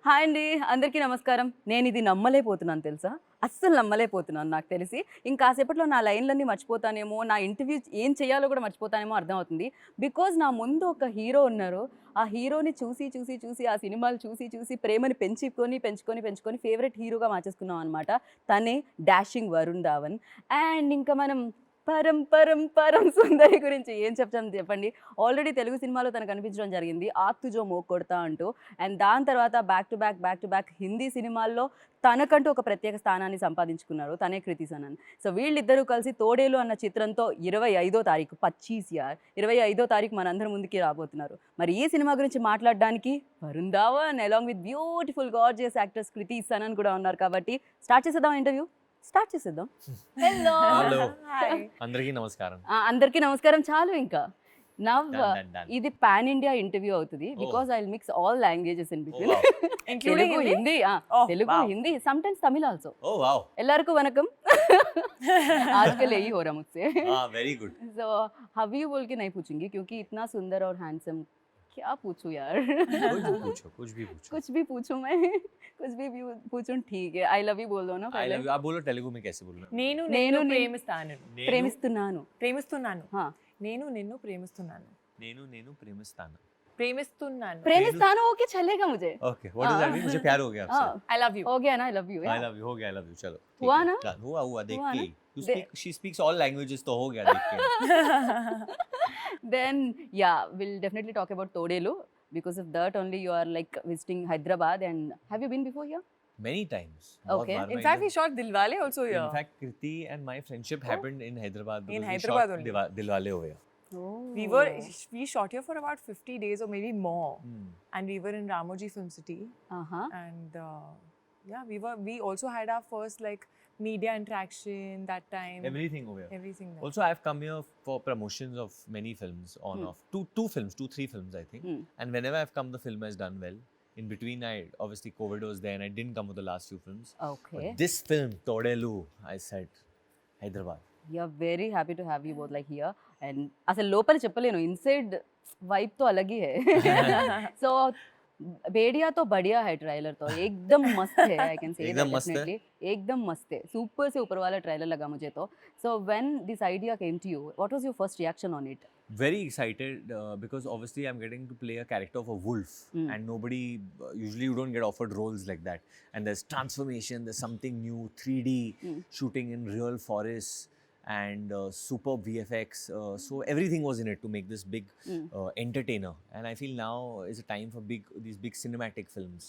Hi అండి, అందరికీ నమస్కారం. నేను ఇది నమ్మలేకపోతున్నాను తెలుసా, అస్సలు నమ్మలేకపోతున్నాను. నాకు తెలిసి ఇంకాసేపట్లో నా లైన్లన్నీ మర్చిపోతానేమో, నా ఇంటర్వ్యూ ఏం చేయాలో కూడా మర్చిపోతానేమో అర్థమవుతుంది. బికాజ్ నా ముందు ఒక హీరో ఉన్నారు. ఆ హీరోని చూసి ఆ సినిమాలు చూసి ప్రేమని పెంచుకొని ఫేవరెట్ హీరోగా మార్చేసుకున్నాం అనమాట. తనే డాషింగ్ వరుణ్ ధావన్. అండ్ ఇంకా మనం పరం సుందరి గురించి ఏం చెప్తాం చెప్పండి. ఆల్రెడీ తెలుగు సినిమాలో తనకు కనిపించడం జరిగింది, ఆత్తుజో మో కొడతా అంటూ. అండ్ దాని తర్వాత బ్యాక్ టు బ్యాక్ హిందీ సినిమాల్లో తనకంటూ ఒక ప్రత్యేక స్థానాన్ని సంపాదించుకున్నారు. తనే కృతి సనన్. సో వీళ్ళిద్దరూ కలిసి తోడేలు అన్న చిత్రంతో 25వ తారీఖు 25వ తారీఖు మనందరి ముందుకి రాబోతున్నారు. మరి ఈ సినిమా గురించి మాట్లాడడానికి Varun Dhawan along with beautiful gorgeous actors Kriti Sanon కూడా ఉన్నారు. కాబట్టి స్టార్ట్ చేసేద్దాం. హలో, అందరికీ నమస్కారం. అందరికీ నమస్కారం. చాలు ఇంకా నవ్ Done. ఇది పాన్ ఇండియా ఇంటర్వ్యూ అవుతుంది. Because I will mix all languages in between. Including Telugu, Hindi, Telugu, wow. Hindi, sometimes Tamil also. Oh wow. எல்லாருக்கும் வணக்கம். आजकल यही हो रहा मुझसे. Very good. So how you बोल के नहीं पूछूंगी क्योंकि इतना सुंदर और हैंडसम क्या पूछूं यार. कुछ भी पूछो. कुछ भी पूछूं मैं, कुछ भी पूछूं ठीक है. आई लव यू बोल दो ना I पहले. love you. आप बोलो तेलुगु में कैसे बोलना? నేను నేను నిన్ను ప్రేమిస్తాను ప్రేమిస్తున్నాను. ప్రేమిస్తున్నాను हाँ, నేను నిన్ను ప్రేమిస్తున్నాను నేను ప్రేమిస్తాను. ప్రేమిస్తున్నాను प्रेमिस्तान हो के चलेगा मुझे. Okay. What does that mean? मुझे प्यार हो गया आपसे. ఐ లవ్ యూ हो गया ना, I love you. I love you. हो गया. I love you. चलो. ठीक हुआ है. ना? Done. हुआ देख हुआ के. ना? You speak. She speaks all languages तो हो गया देख के. Then yeah, we'll definitely talk about Thodelu. Because of that only you are like visiting Hyderabad. And have you been before here? Many times. Okay. बहुत बार in मैं fact వి इधर- shot Dilwale also In here fact, Kriti and my friendship happened in Hyderabad. In because we Hyderabad shot only. Dilwale over here. Oh. we shot here for about 50 days or maybe more and we were in Ramoji Film City Uh-huh. and we also had our first like media interaction that time. Everything over here. Everything there. Also, I've come here for promotions of many films on off. Two, three films, I think. And whenever I've come, the film has done well. In between, obviously COVID was there and I didn't come with the last few films. Okay. But this film, Thodelu, I said, Hyderabad. We are very happy to have you both like here. And అసలు లోపల చెప్పలేను, inside vibe తో अलग ही है. So भेड़िया तो बढ़िया है, trailer तो एकदम मस्त है. I can say that एकदम मस्त है? definitely. एकदम मस्त है, सुपर से ऊपर वाला ट्रेलर लगा मुझे तो. So when this idea came to you, what was your first reaction on it? Very excited because obviously I'm getting to play a character of a wolf and nobody, usually you don't get offered roles like that. And there's transformation, there's something new, 3D, shooting in real forests and super VFX. So everything was in it to make this big entertainer. And I feel now is a time for these big cinematic films.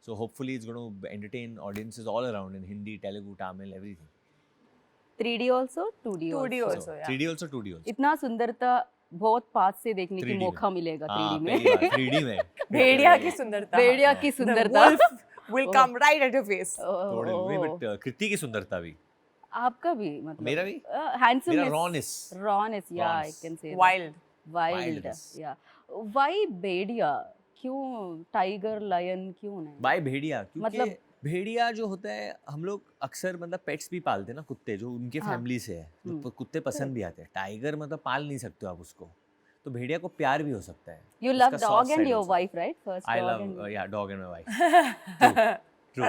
So hopefully it's going to entertain audiences all around in Hindi, Telugu, Tamil, everything. 3D also, 2D 2D also. also, yeah. 3D also, 2D also. इतना सुंदरता बहुत पास से देखने की 3D मौका मिलेगा 3D में. पहली बार 3D में. भेड़िया की सुंदरता. भेड़िया की The सुंदरता. wolf will come right at your face. Thodelu में, but Kriti की सुंदरता भी. आपका भी मतलब मेरा भी? हैंडसम मेरा rawness. yeah, I Rawness. can say Wild. wild Wildness. yeah. Why भेड़िया, क्यों टाइगर लायन क्यों नहीं? बाय भेड़िया, क्योंकि मतलब- भेड़िया जो होता है हम लोग अक्सर मतलब पेट्स भी पालते हैं ना, कुत्ते जो उनके हाँ। फैमिली से है तो कुत्ते पसंद भी आते हैं. टाइगर मतलब पाल नहीं सकते हो आप उसको, तो भेड़िया को प्यार भी हो सकता है. You love उसका dog soft and side your also. wife, right? First I dog love and dog and my wife. True.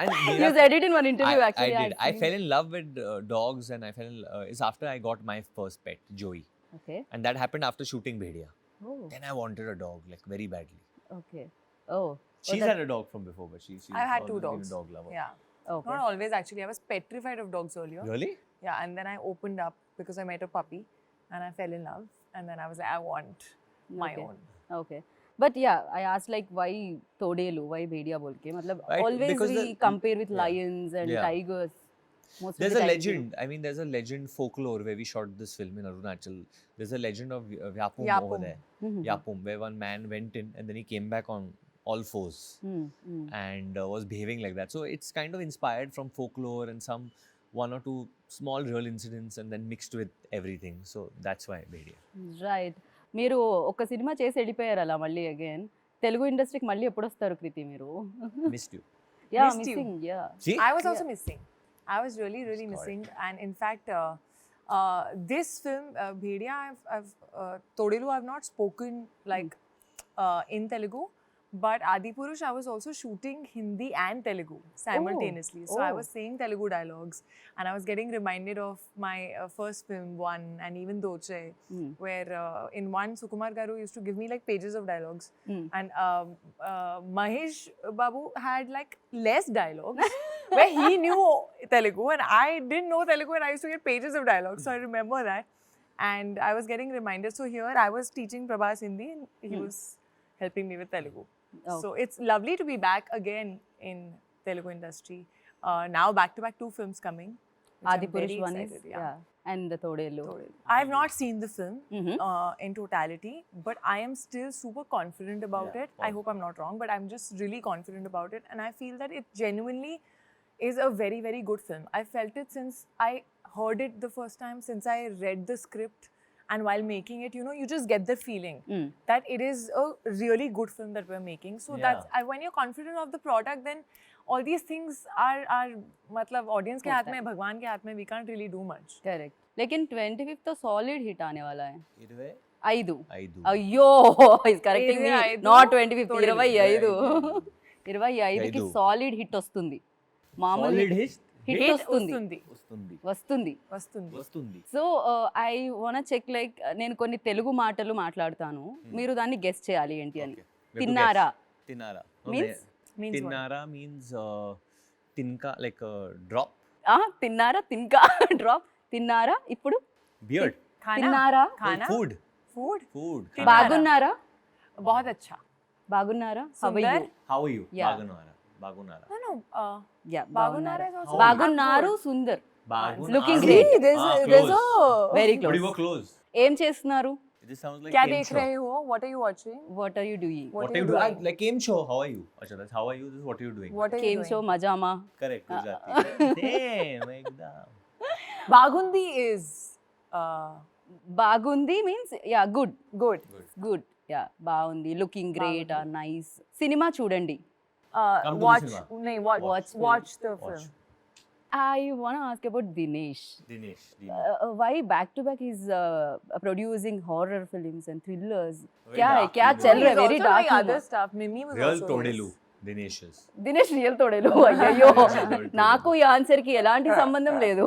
And you said it in one interview actually. I did. I I've fell in love with dogs and I fell. It's after I got my first pet, Joey, seen- Okay. and that happened after shooting Bhediya. Oh. Then I wanted a dog like very badly. Okay. Oh. She's that- had a dog from before, but she's I've had always 2 been dogs. a dog lover. Yeah. Okay. Not always actually. I was petrified of dogs earlier. Really? Yeah, and then I opened up because I met a puppy and I fell in love and then I was like I want my Okay. own. Okay. But yeah, I asked like why Thodelu, why भेड़िया बोल के, मतलब Right, always because we the- compare with yeah. lions and Yeah. tigers. Most of There's the a time, legend. I mean, there's a legend folklore where we shot this film in Arunachal. There's a legend of Yapum over Yapum. there. Mhm. Yapum, where one man went in and then he came back on all fours and was behaving like that. So it's kind of inspired from folklore and some 1 or 2 small real incidents and then mixed with everything. So that's why Bhediya. Right. మీరు ఒక cinema చేసి వెళ్ళిపోయారు అలా మళ్ళీ again. Telugu ఇండస్ట్రీకి మళ్ళీ ఎప్పుడు వస్తారు కృతి మీరు? Missed you. Yeah Missed you. Missing yeah. See? I was also missing. I was really Got it. missing. And in fact, this film, Bhediya, Thodelu, I've not spoken like in Telugu, But Adipurush, I was also shooting Hindi and Telugu simultaneously. So I Oh. was saying Telugu dialogues, and I was getting reminded of my first film, One, and even Doche, where in One, Sukumar Garu used to give me like pages of dialogues. And Mahesh Babu had like less dialogues, where he knew Telugu, and I didn't know Telugu, and I used to get pages of dialogues. So I remember that. And I was getting reminders. So here I was teaching Prabhas Hindi, and he was helping me with Telugu. Oh. So it's lovely to be back again in Telugu industry. Now back-to-back 2 films coming. which I'm Adipurush very one is excited, yeah, and the Thodelu. I have not seen the film Mhm. in totality, but I am still super confident about Yeah, it. I hope I'm not wrong, but I'm just really confident about it. And I feel that it genuinely is a very, very good film. I felt it since I heard it the first time, since I read the script. And while making it, you know, you just get the feeling that it is a really good film that we're making. So Yeah. that's, when you're confident of the product, then all these things are matlab audience के हाथ में, भगवान के हाथ में, we can't really do much. Correct लेकिन 25th तो solid hit आने वाला है 5 5 అయ్యో is correcting me 25 not 25th Thodelu. 25 25కి 25. సాలిడ్ హిట్ వస్తుంది మామూలు Solid hit హిట్ వస్తుంది వస్తుంది వస్తుంది. So I want check like నేను కొన్ని తెలుగు మాటలు మాట్లాడతాను మీరు దాన్ని గెస్ చేయాలి ఏంటి అని తిన్నారా తిన్నారా Means? Means what? తిన్నారా మీన్స్ తిన్కా లైక్ డ్రాప్ తిన్నారా తిన్కా డ్రాప్ తిన్నారా ఇప్పుడు బియర్డ్ खाना తిన్నారా खाना ఫుడ్ food ఫుడ్ తిన్నారా? బాగున్నారా बहुत अच्छा. బాగున్నారా how are Sundar? You how are you Yeah. బాగున్నారా No, yeah Bagunara is also బాగున్నారు సుందర్ బాగున్నారా Looking See, great. there's a very But you close were close. ఏం చేస్తున్నారు This sounds like क्या game देख show. रहे हो? What are you watching? What are you doing What are you doing? Like game show. How are you? Acha, that's how are you? This is what are you doing? What are you కేమ్ doing? షో మజామా Correct. Gujarati. Damn, ekdam. Bagundi is బాగుంది means yeah good good. Good yeah బాగుంది looking great or nice cinema చూడండి Come to the Watch. cinema. No, Watch watch the Watch. film. I want ask about Dinesh Dinesh. why back to back he's producing horror films and thrillers Very क्या है dark क्या humor. चल He's रहा है very also dark doing other humor. stuff. Mimi was Real also Thodelu. nice. Dinesh is. Dinesh real తోడేలు అయ్యో Thodelu. నాకు ఈ ఆన్సర్ కి ఎలాంటి సంబంధం లేదు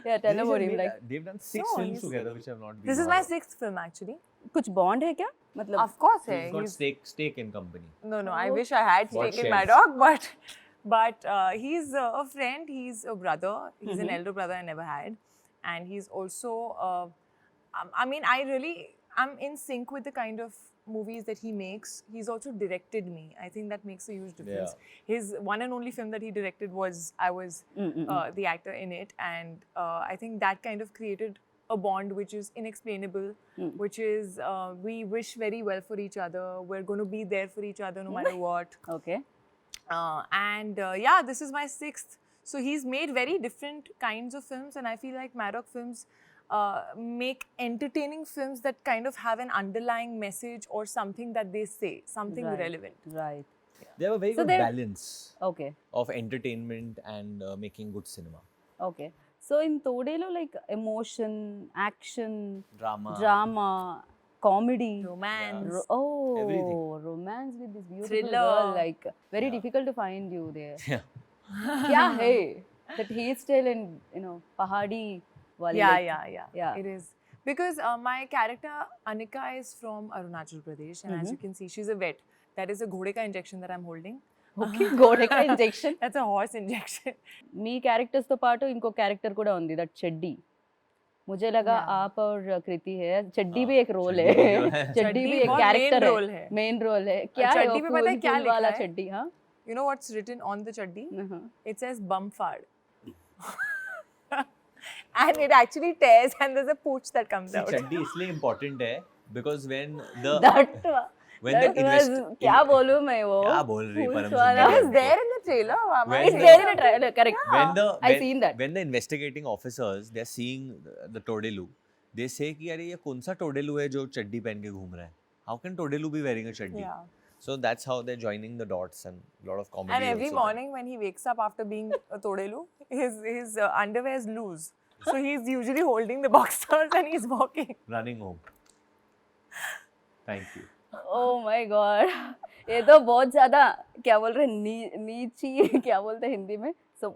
yeah tell about him like They've done 6 No, films he's- together, which have not been. This is my horror. 6th film actually. कुछ bond है क्या मतलब Of course, He's got he's stake in company. no. I wish I had What taken my shares? dog, but he's a friend. He's a brother. He's an elder brother I never had, and he's also. I mean, I'm in sync with the kind of movies that he makes. He's also directed me. I think that makes a huge difference. His one and only film that he directed was I was the actor in it, and I think that kind of created a bond which is inexplainable, which is we wish very well for each other. We're going to be there for each other no matter what. Okay And yeah, this is my 6th. So he's made very different kinds of films, and I feel like Maddock films make entertaining films that kind of have an underlying message or something that they say, something relevant. Right They have a very So good they're- balance okay of entertainment and making good cinema. Okay so in తోడేలో like emotion action Drama. Drama comedy Romance. Everything. romance with this beautiful Thriller. girl like very Yeah. difficult to find you there Yeah. क्या है that hairstyle and you know pahadi wali Yeah, like, yeah. It is. Because my character Anika is from Arunachal Pradesh, and as you can see, she's a vet. That is a घोड़े का injection that I'm holding. okay గోడే కా injection That's a horse injection. Me characters తో పాటు ఇంకో character కూడా ఉంది that చెడ్डी मुझे लगा Yeah. आप और कृति है चड्डी भी एक रोल चड्डी है भी जो है। चड्डी चड्डी भी एक बहुत कैरेक्टर main role है है। मेन रोल है क्या है चड्डी वो पे पता है फूल क्या फूल लिखा वाला है? चड्डी हाँ You know what's written on the chaddi? Uh-huh. It says bum fart. And it actually tears, and there's a pooch that comes See, out. chaddi इसलिए important है because when the that when that the was क्या बोलूं मैं वो क्या बोल रही फूल परम वाला It सुंदर? was there in the trailer. Mama. When it's the- there in a trailer correct when the I seen that when the investigating officers they are seeing the Thodelu, they say कि अरे ये कौन सा Thodelu है जो चड्डी पहन के घूम रहा है? How can Thodelu be wearing a chaddi? Yeah. So that's how they're joining the dots and a lot of comedy. And every also there. morning when he wakes up after being a Thodelu, his underwear is loose. So he's usually holding the boxers and he's walking. Running home. Thank you. Oh my God, ये तो बहुत ज्यादा क्या बोल रहे हैं, नीची क्या बोलते हैं हिंदी में, सो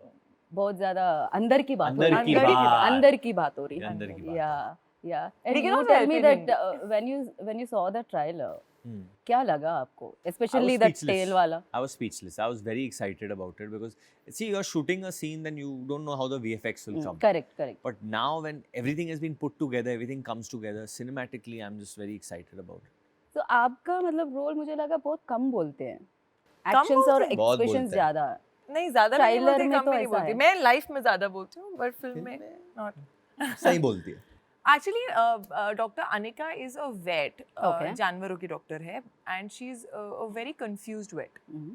बहुत ज्यादा अंदर की बात हो अंदर रही की है, बात। अंदर की बात हो रही है, अंदर की बात या and We can you also tell help me in that Hindi. When you saw the trailer, Hmm. क्या लगा आपको, I specially was that speechless. Tell वाला? I was speechless. I was very excited about it because see, you're shooting a scene, then you don't know how the VFX will come. Correct. But now, when everything has been put together, everything comes together cinematically, I'm just very excited about it. तो आपका मतलब role मुझे लगा बहुत कम बोलते हैं, कम actions और बोलते हैं? बहुत एक्सप्रेशंस बोलते हैं। ज्यादा। नहीं ज्यादा नहीं Trailer बोलती, में कम तो भी नहीं ऐसा बोलती। है। मैं लाइफ में ज्यादा बोलती हूँ, but फिल्म में not. सही बोलती है। Actually, Dr. Anika is a vet, Okay. जानवरों की डॉक्टर है, and she's a very confused vet. Mhm.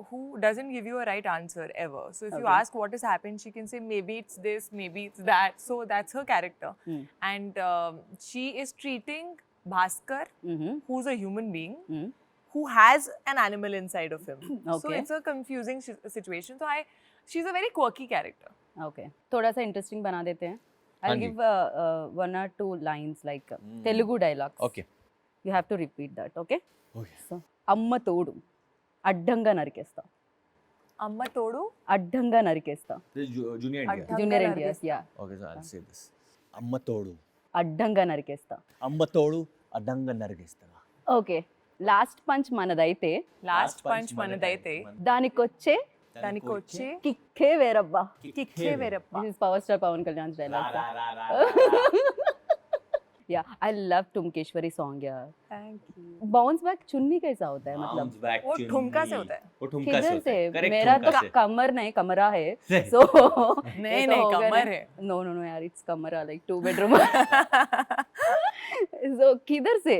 Who doesn't give you a right answer ever. So if you Okay. ask what has happened, she can say maybe it's this, maybe it's that. So that's her character. Hmm. And she is treating Bhaskar, Mhm. who's a human being, Mhm. who has an animal inside of him. So Okay. it's a confusing situation. So she's a very quirky character. Okay, थोड़ा सा interesting बना देते हैं। I हाँ जी। Give 1 or 2 lines like Telugu dialogues, Okay. You have to repeat that, okay? Okay. So అమ్మ తోడు అడ్డంగా నరికేస్తా, Amma Todu. అడ్డంగా నరికేస్తా, This is Junior India. Adhanga junior నరికేస్తా. NTR, yeah, Okay, so I'll say this. అమ్మ తోడు, అడ్డంగా నరికేస్తా. అమ్మ తోడు, అడ్డంగా నరికేస్తావా. ఓకే, లాస్ట్ పంచ్ మనదైతే Last punch మనదైతే దానికొచ్చే దానికి వచ్చే కిక్కే వేరబ్బా. కిక్కే వేరప్ప. This is power star Pawan Kalyan dialogue. Yeah I love Thumkeshwari song यार. Thank you. बाउंस बैक चुन्नी कैसा होता है, मतलब Bounce back वो चुन्नी. ठुमका से होता है. वो ठुमका से किधर होता से? है. Correct, मेरा तो ठुमका से. कमर नहीं, कमरा है. नहीं. So नहीं नहीं कमर है. नो नो नो यार, इट्स कमरा, लाइक 2 bedroom. So किधर से?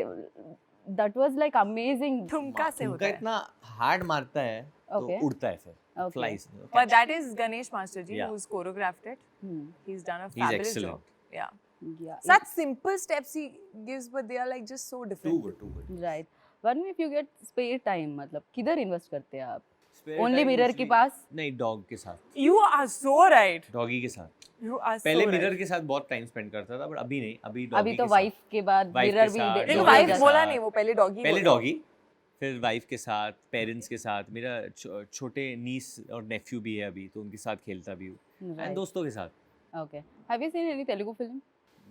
That was like amazing. ठुमका से ठुमका होता है. इतना हार्ड मारता है तो Okay. उड़ता है फिर. Okay. Flies. But that is Ganesh Master Ji Yeah. who's choreographed it. Hmm. He's done a He's fabulous excellent. job. Yeah. Yeah. Such simple steps he gives, but they are like just so Too different. good, too good. Right. One if you get spare time, मतलब किधर invest करते हैं आप? Spare Only time mirror के usually- पास? नहीं, dog के साथ. You are so right. Doggy के साथ. You are so पहले right. मिरर के साथ बहुत टाइम स्पेंड करता था, बट अभी नहीं. अभी अभी डॉगी तो के वाइफ के बाद Wife मिरर के भी साथ, लेकिन doggy वाइफ के बोला साथ. नहीं, वो पहले डॉगी. पहले डॉगी, फिर वाइफ के साथ, पेरेंट्स के साथ. मेरा छोटे नीस और नेफ्यू भी है अभी, तो उनके साथ खेलता भी हूँ. Right. एंड दोस्तों के साथ. Okay. Have you seen any Telugu film?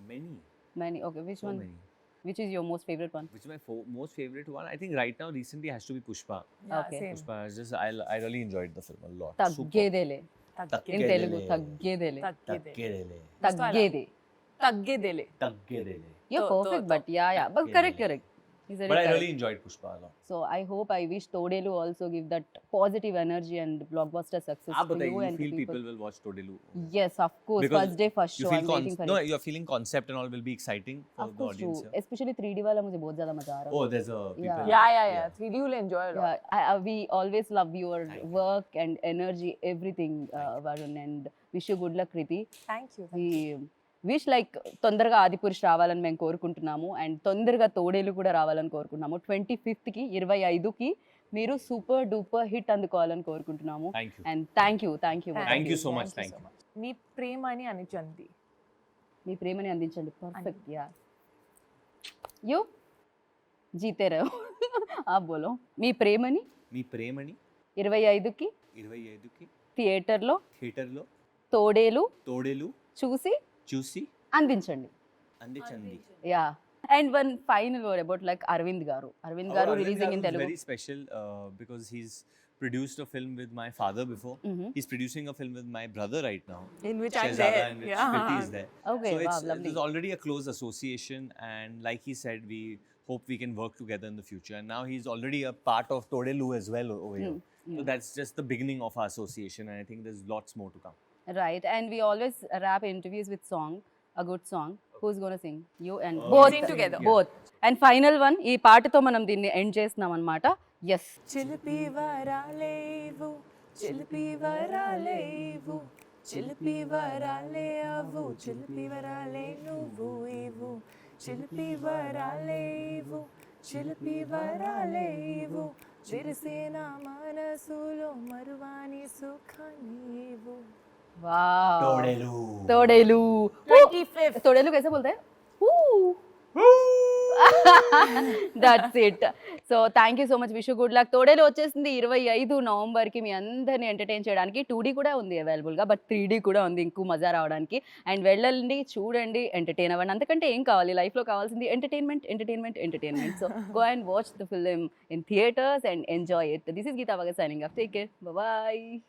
Many. Many. Okay. Which So one? many. Which is your most favorite one? Which is my most favorite one? I think right now recently has to be Pushpa. Yeah, Okay. same. Pushpa is just I really enjoyed the film a lot. తగ్గేదేలే. In తగ్గేదేలే. Telugu, తగ్గేదేలే. తగ్గేదేలే. తగ్గేదే. తగ్గేదేలే. తగ్గేదేలే. You're तो- perfect, तो- but yeah. But Tగ్గేదేలే. correct. He's very But I correct. really enjoyed Pushpa a lot. So I hope, I wish Thodelu also give that positive energy and blockbuster success आप for बताइए, you you and feel the people will watch Thodelu? Yes, of course. Because First day, first You show. feel I'm waiting for no, it. you're feeling concept and all will be exciting for Of the course, true. audience here. Especially 3D वाला मुझे बहुत ज़्यादा मजा आ रहा है. Oh, there's a people. Yeah. 3D will enjoy a lot. Yeah, we always love your Thank you. work and energy, everything, Varun, and wish you good luck, Kriti. Thank you. We wish like తొందరగా ఆదిపురుష్ రావాలని మేము కోరుకుంటున్నాము, and తొందరగా తోడేలు కూడా రావాలని కోరుకుంటున్నాము. 25th 25కి మీరు సూపర్ డూపర్ హిట్ అందుకోవాలని కోరుకుంటున్నాము. Thank you. And thank you Thank you so much. Thank you. మీ ప్రేమని అనిచంది. మీ ప్రేమని అందించండి. పర్ఫెక్ట్. యా, యూ జీతే రహో. आप बोलो. మీ ప్రేమని మీ ప్రేమని 25కి 25కి థియేటర్లో థియేటర్లో తోడేలు తోడేలు చూసి చూసి అందించండి. అందించండి. Yeah, and one final word about like Aravind garu releasing in Telugu. Very special because he's produced a film with my father before. He's producing a film with my brother right now. In which I'm Shehzada, there. in which Yeah. Kriti is there. Okay, So wow, it's, lovely. there's already a close association, and like he said, we hope we can work together in the future. And now he's already a part of Thodelu as well over here. So that's just the beginning of our association, and I think there's lots more to come. Right, and we always wrap interviews with song, a good song. Who's gonna sing? You and Uh, both. sing together. Both. And final one, ఈ పాటతో మనం దీన్ని end చేస్తున్నాం అన్నమాట. Yes. చిలిపి వరాలేవు, చిలిపి వరాలేవు, చిలిపి వరాలే అవు, చిలిపి వరాలే నువ్వు ఇవు, చిలిపి వరాలేవు, చిలిపి వరాలేవు, విరిసిన మనసులో మరువాని సుఖానివు. Wow. Thodelu. తోడేలు. 25th. తోడేలు कैसे बोलते हैं? Woo. That's it. So thank you so much, wish good luck. తోడేలు వచ్చేసింది 25 నవంబర్కి మీ అందరిని ఎంటర్టైన్ చేయడానికి. 2D కూడా ఉంది అవైలబుల్గా, బట్ 3D కూడా ఉంది ఇంకూ మజా రావడానికి. అండ్ వెళ్ళండి, చూడండి, ఎంటర్టైన్ అవ్వండి. అంతకంటే ఏం కావాలి లైఫ్లో? కావాల్సింది entertainment, entertainment, entertainment. So go and watch the film in theatres and enjoy it. This is Geetha వగ signing off. Take care, bye.